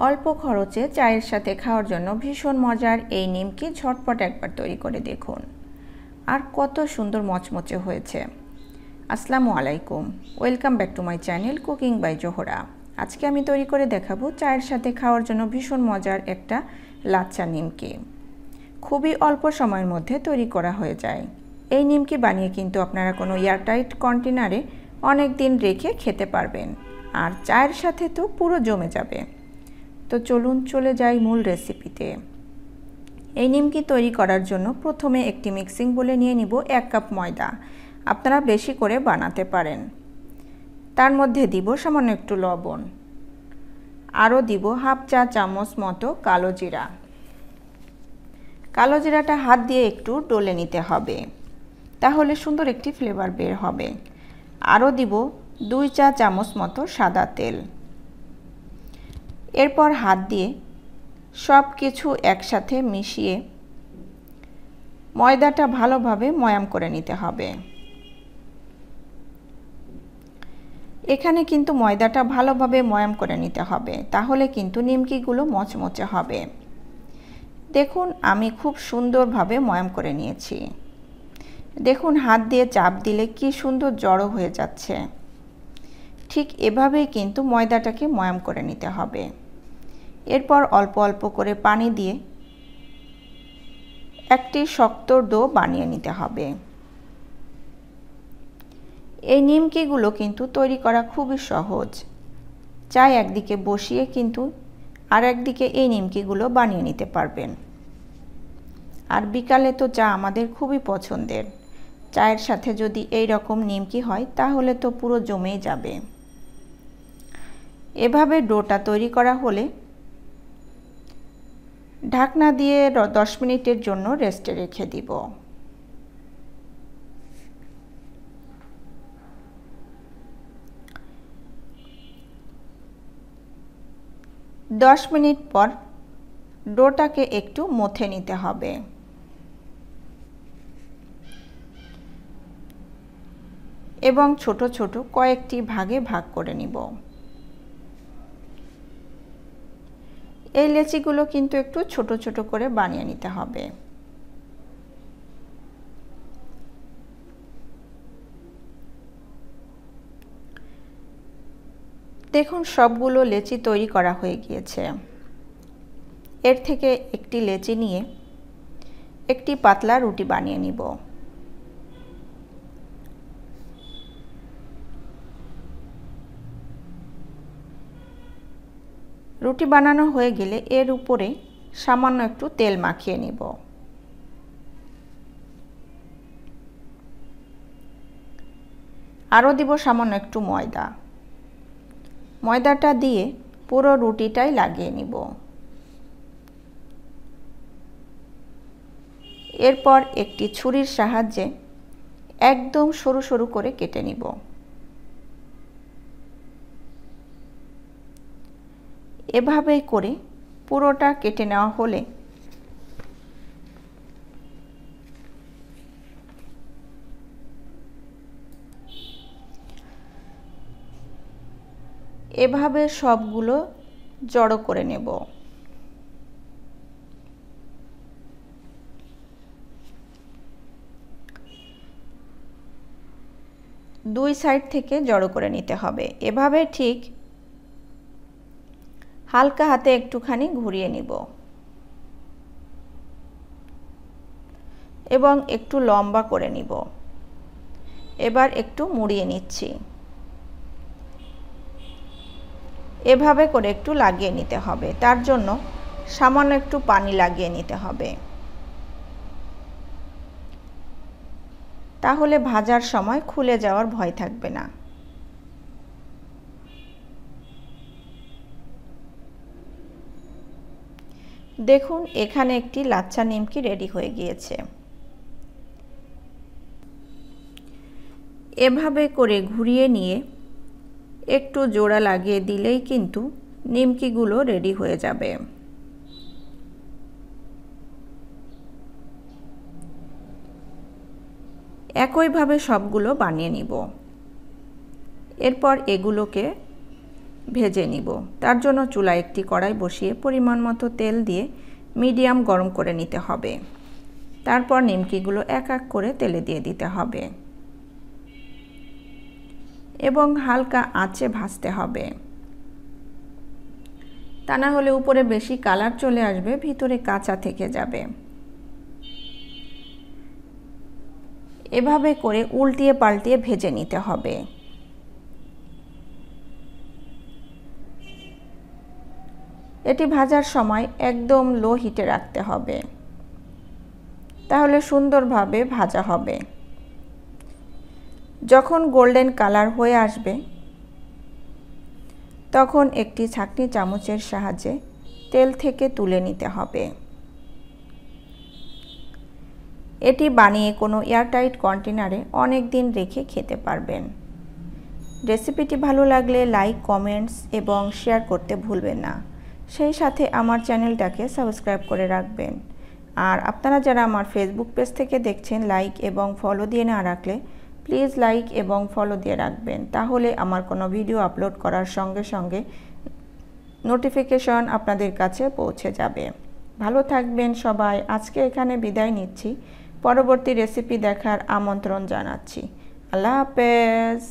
অল্প খরচে চায়ের সাথে খাওয়ার জন্য ভীষণ মজার এই নিমকি ঝটপট একবার তৈরি করে দেখুন। আর কত সুন্দর মচমচে হয়েছে। আসসালামু আলাইকুম, welcome back to my channel cooking by Zohra. আজকে আমি তৈরি করে দেখাবো চায়ের সাথে খাওয়ার জন্য ভীষণ মজার একটা লাচ্ছা নিমকি। খুবই অল্প সময়ের মধ্যে তৈরি করা হয়ে যায়। এই নিমকি বানিয়ে কিন্তু আপনারা কোনো এয়ারটাইট কন্টেনারে অনেক দিন রেখে খেতে পারবেন, আর চায়ের সাথে তো পুরো জমে যাবে। তো চলুন চলে যাই মূল রেসিপিতে। এই নিমকি তৈরি করার জন্য প্রথমে একটি মিক্সিং বোলে নিয়ে নিব 1 কাপ ময়দা। আপনারা বেশি করে বানাতে পারেন। তার মধ্যে দিব সামান্য একটু লবণ, আরও দিব হাফ চা চামচ মতো কালো জিরা। কালো জিরাটা হাত দিয়ে একটু ডলে নিতে হবে, তাহলে সুন্দর একটি ফ্লেভার বের হবে। আরও দিব 2 চা চামচ মতো সাদা তেল। এরপর হাত দিয়ে সব কিছু একসাথে মিশিয়ে ময়দাটা ভালোভাবে ময়াম করে নিতে হবে। এখানে কিন্তু ময়দাটা ভালোভাবে ময়াম করে নিতে হবে, তাহলে কিন্তু নিমকিগুলো মচমচে হবে। দেখুন আমি খুব সুন্দরভাবে ময়াম করে নিয়েছি। দেখুন হাত দিয়ে চাপ দিলে কি সুন্দর জড়ো হয়ে যাচ্ছে। ঠিক এভাবেই কিন্তু ময়দাটাকে ময়াম করে নিতে হবে। এরপর অল্প অল্প করে পানি দিয়ে একটি শক্ত ডো বানিয়ে নিতে হবে। এই নিমকিগুলো কিন্তু তৈরি করা খুবই সহজ। চাই একদিকে বসিয়ে কিন্তু আর একদিকে এই নিমকিগুলো বানিয়ে নিতে পারবেন। আর বিকালে তো চা আমাদের খুবই পছন্দের। চায়ের সাথে যদি এই রকম নিমকি হয় তাহলে তো পুরো জমেই যাবে। এভাবে ডোটা তৈরি করা হলে ঢাকনা দিয়ে 10 মিনিটের জন্য রেস্টে রেখে দিব। দশ মিনিট পর ডোটাকে একটু মথে নিতে হবে। এবং ছোট ছোট কয়েকটি ভাগে ভাগ করে নিব। এই লেচিগুলো কিন্তু একটু ছোট ছোট করে বানিয়ে নিতে হবে। দেখুন সবগুলো লেচি তৈরি করা হয়ে গিয়েছে। এর থেকে একটি লেচি নিয়ে একটি পাতলা রুটি বানিয়ে নিব। রুটি বানানো হয়ে গেলে এর উপরে সামান্য একটু তেল মাখিয়ে নিব। আরও দিব সামান্য একটু ময়দা। ময়দাটা দিয়ে পুরো রুটিটাই লাগিয়ে নিব। এরপর একটি ছুরির সাহায্যে একদম সরু সরু করে কেটে নিব। এভাবে করে পুরোটা কেটে নেওয়া হলে এভাবে সবগুলো জড়ো করে নেব। দুই সাইড থেকে জড়ো করে নিতে হবে। এভাবে ঠিক হালকা হাতে একটুখানি ঘুরিয়ে নিব এবং একটু লম্বা করে নিব। এবার একটু মুড়িয়ে নিচ্ছি। এভাবে করে একটু লাগিয়ে নিতে হবে। তার জন্য সামান্য একটু পানি লাগিয়ে নিতে হবে, তাহলে ভাজার সময় খুলে যাওয়ার ভয় থাকবে না। দেখুন এখানে একটি লাচ্ছা নিমকি রেডি হয়ে গিয়েছে। এভাবে করে ঘুরিয়ে নিয়ে একটু জোড়া লাগিয়ে দিলেই কিন্তু নিমকিগুলো রেডি হয়ে যাবে। একইভাবে সবগুলো বানিয়ে নিব। এরপর এগুলোকে ভেজে নিব। তার জন্য চুলায় একটি কড়াই বসিয়ে পরিমাণ মতো তেল দিয়ে মিডিয়াম গরম করে নিতে হবে। তারপর নিমকিগুলো এক এক করে তেলে দিয়ে দিতে হবে এবং হালকা আঁচে ভাজতে হবে। তা না হলে উপরে বেশি কালার চলে আসবে, ভিতরে কাঁচা থেকে যাবে। এভাবে করে উল্টিয়ে পাল্টিয়ে ভেজে নিতে হবে। এটি ভাজার সময় একদম লো হিটে রাখতে হবে, তাহলে সুন্দরভাবে ভাজা হবে। যখন গোল্ডেন কালার হয়ে আসবে তখন একটি ছাঁকনি চামচের সাহায্যে তেল থেকে তুলে নিতে হবে। এটি বানিয়ে কোনো এয়ারটাইট কন্টেনারে অনেক দিন রেখে খেতে পারবেন। রেসিপিটি ভালো লাগলে লাইক, কমেন্টস এবং শেয়ার করতে ভুলবেন না। সেই সাথে আমার চ্যানেলটাকে সাবস্ক্রাইব করে রাখবেন। আর আপনারা যারা আমার ফেসবুক পেজ থেকে দেখছেন, লাইক এবং ফলো দিয়ে না রাখলে প্লিজ লাইক এবং ফলো দিয়ে রাখবেন, তাহলে আমার কোনো ভিডিও আপলোড করার সঙ্গে সঙ্গে নোটিফিকেশন আপনাদের কাছে পৌঁছে যাবে। ভালো থাকবেন সবাই। আজকে এখানে বিদায় নিচ্ছি। পরবর্তী রেসিপি দেখার আমন্ত্রণ জানাচ্ছি। আল্লাহ হাফেজ।